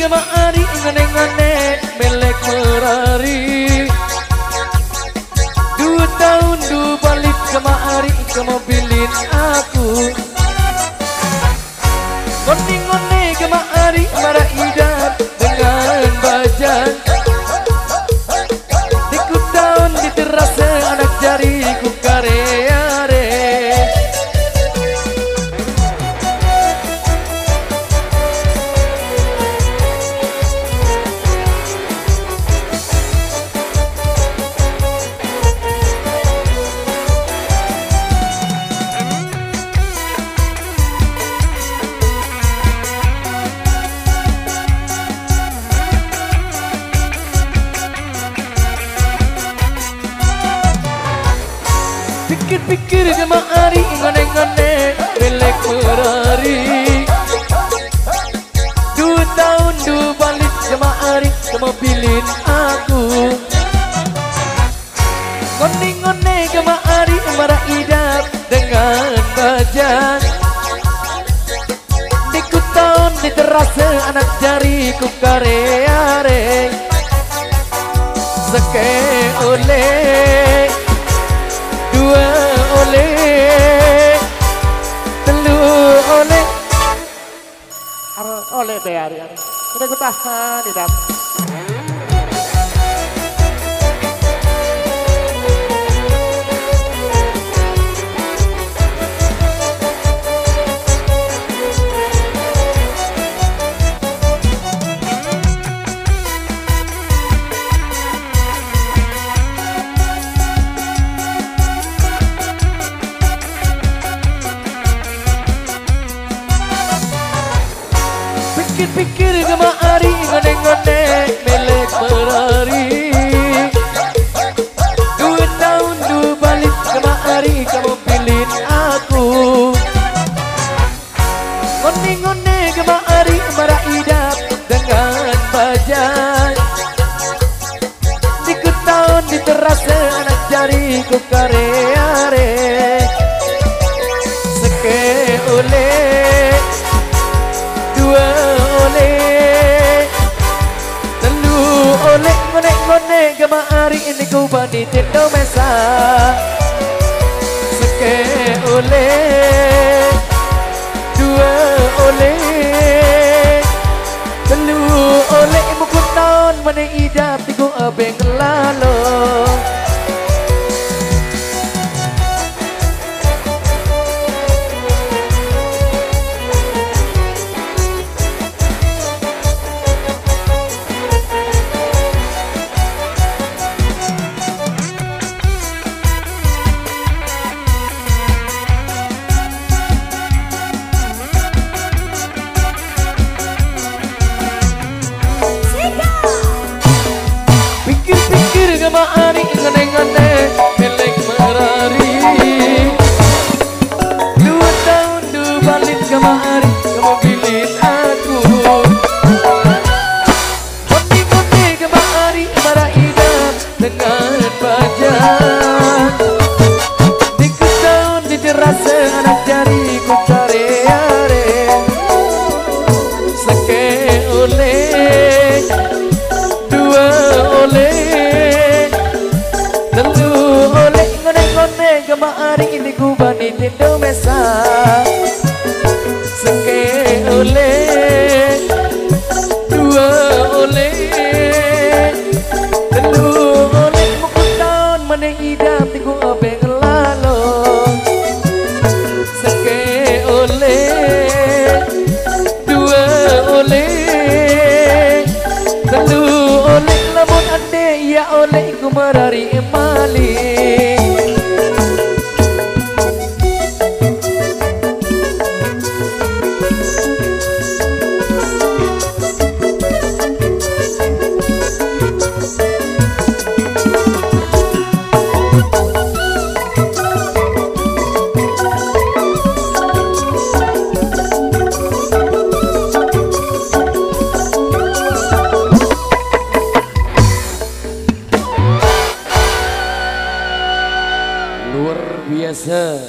kemari ngene-ngene melek merari. 2 tahun balik kemari kemobilin aku. Ngone kemari marah idat dengan bajang. Diku tahun diterasa anak jariku kare-are. Pikir-pikir kemari ngone-ngone melek merari. 2 tahun balik kemari kemobilin aku. Ngone-ngone kemari marah idap dengan bajang. Diku tahun diterasa anak jariku kare-are. Seke oleh 2 oleh 3 oleh oleh bayar kita tahan di dalam. Pikir-pikir kemari ngone-ngone melek merari. 2 tahun balik kemari kamu pilih aku. Ngone-ngone kemari marah idap dengan bajang. Diku tahun diterasa anak jariku kare-are. Seke oleh 2 oleh 3 oleh ngone-ngone kemari ini ku bani tendo mesa. Seke oleh 2 oleh 3 oleh muku tahun mana idap tiku abeng lalu. Pikir-pikir kemari ngene-ngene melek merari. 2 tahun balik kemari kamu pilih aku. Poti-poti kemari marah idam dengan bajang. Diku tahun diterasa anak jariku kare-are. Seke oleh 2 oleh 3 oleh ngone-ngone kemari ini ku bani tendo mesa. Seke oleh 2 oleh 3 oleh muku tahun mana idam tiku abeng lalu. Seke oleh 2 oleh 3 oleh lamun ande ya oleh ku merari emali. Luar biasa.